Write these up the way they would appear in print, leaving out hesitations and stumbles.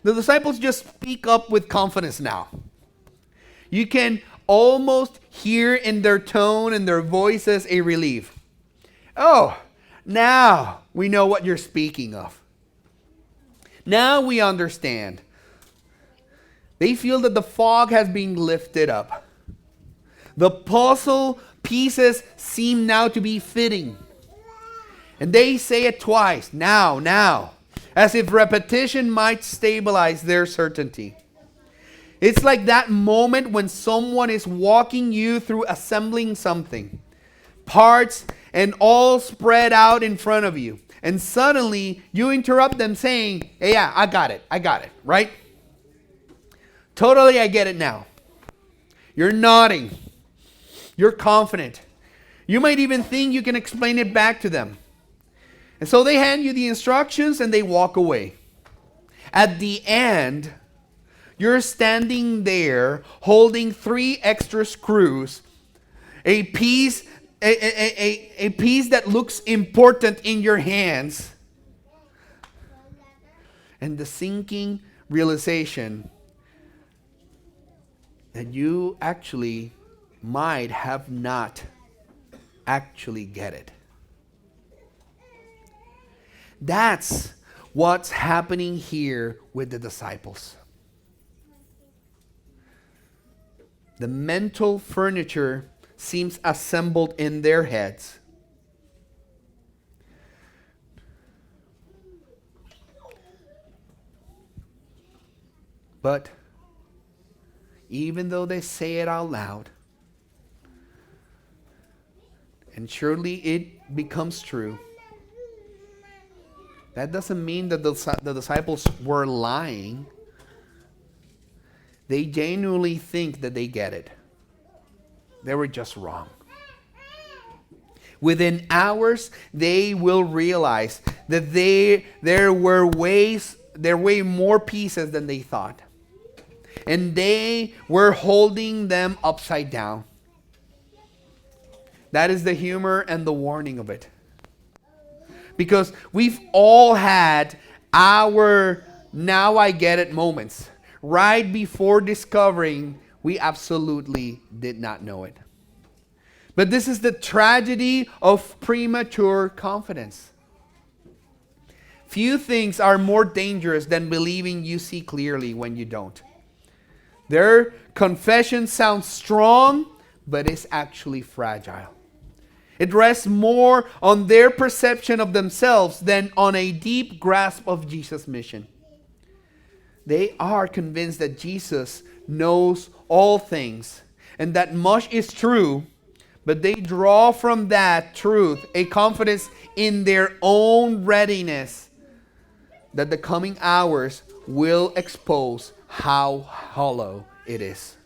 The disciples just speak up with confidence now. You can almost hear in their tone and their voices a relief. Oh, now we know what you're speaking of. Now we understand. They feel that the fog has been lifted up. The puzzle pieces seem now to be fitting. And they say it twice, now, as if repetition might stabilize their certainty. It's like that moment when someone is walking you through assembling something, parts and all spread out in front of you. And suddenly you interrupt them saying, hey, yeah, I got it, right? Totally, I get it now. You're nodding. You're confident. You might even think you can explain it back to them. And so they hand you the instructions and they walk away. At the end, you're standing there holding 3 extra screws, a piece that looks important in your hands, and the sinking realization that you actually might have not actually get it. That's what's happening here with the disciples. The mental furniture seems assembled in their heads. But even though they say it out loud, and surely it becomes true, that doesn't mean that the disciples were lying. They genuinely think that they get it. They were just wrong. Within hours, they will realize that there were way more pieces than they thought. And they were holding them upside down. That is the humor and the warning of it. Because we've all had our now I get it moments right before discovering we absolutely did not know it. But this is the tragedy of premature confidence. Few things are more dangerous than believing you see clearly when you don't. Their confession sounds strong, but is actually fragile. It rests more on their perception of themselves than on a deep grasp of Jesus' mission. They are convinced that Jesus knows all things and that much is true, but they draw from that truth a confidence in their own readiness that the coming hours will expose how hollow it is.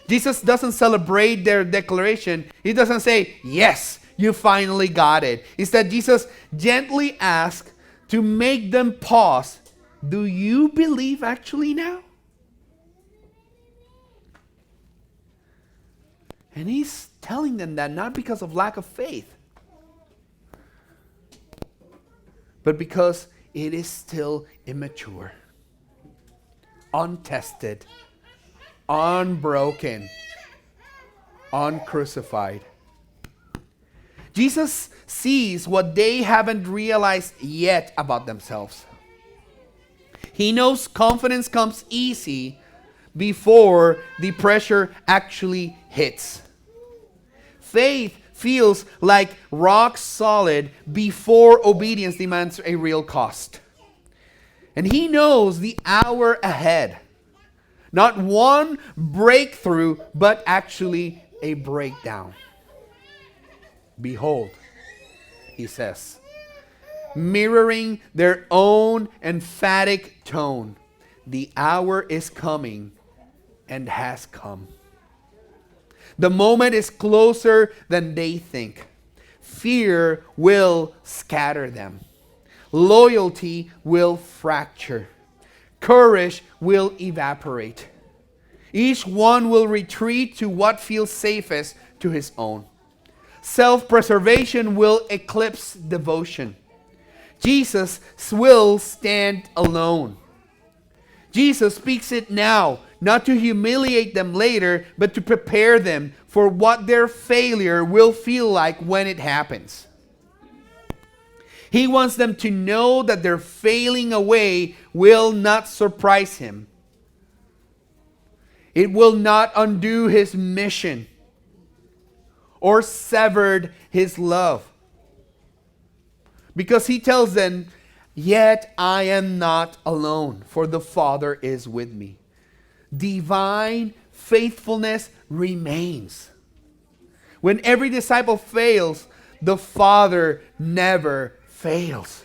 Jesus doesn't celebrate their declaration. He doesn't say, yes, you finally got it. Instead, Jesus gently asks to make them pause. Do you believe actually now? And he's telling them that not because of lack of faith, but because it is still immature, untested, unbroken, uncrucified. Jesus sees what they haven't realized yet about themselves. He knows confidence comes easy before the pressure actually hits. Faith feels like rock solid before obedience demands a real cost. And he knows the hour ahead. Not one breakthrough, but actually a breakdown. Behold, he says, mirroring their own emphatic tone, the hour is coming and has come. The moment is closer than they think. Fear will scatter them. Loyalty will fracture. Courage will evaporate. Each one will retreat to what feels safest to his own. Self-preservation will eclipse devotion. Jesus will stand alone. Jesus speaks it now, not to humiliate them later, but to prepare them for what their failure will feel like when it happens. He wants them to know that their failing away will not surprise him. It will not undo his mission or severed his love. Because he tells them, "Yet I am not alone, for the Father is with me." Divine faithfulness remains. When every disciple fails, the Father never fails.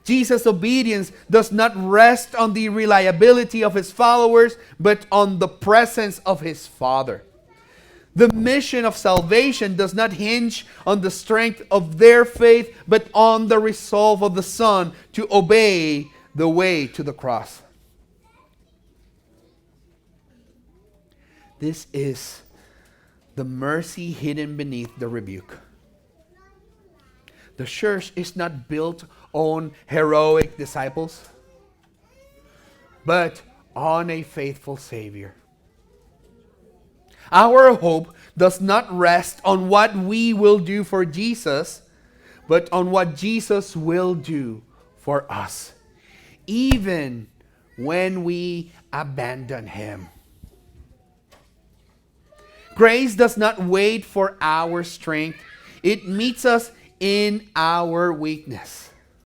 Jesus' obedience does not rest on the reliability of his followers, but on the presence of his Father. The mission of salvation does not hinge on the strength of their faith, but on the resolve of the Son to obey the way to the cross. This is the mercy hidden beneath the rebuke. The church is not built on heroic disciples, but on a faithful Savior. Our hope does not rest on what we will do for Jesus, but on what Jesus will do for us, even when we abandon him. Grace does not wait for our strength. It meets us in our weakness.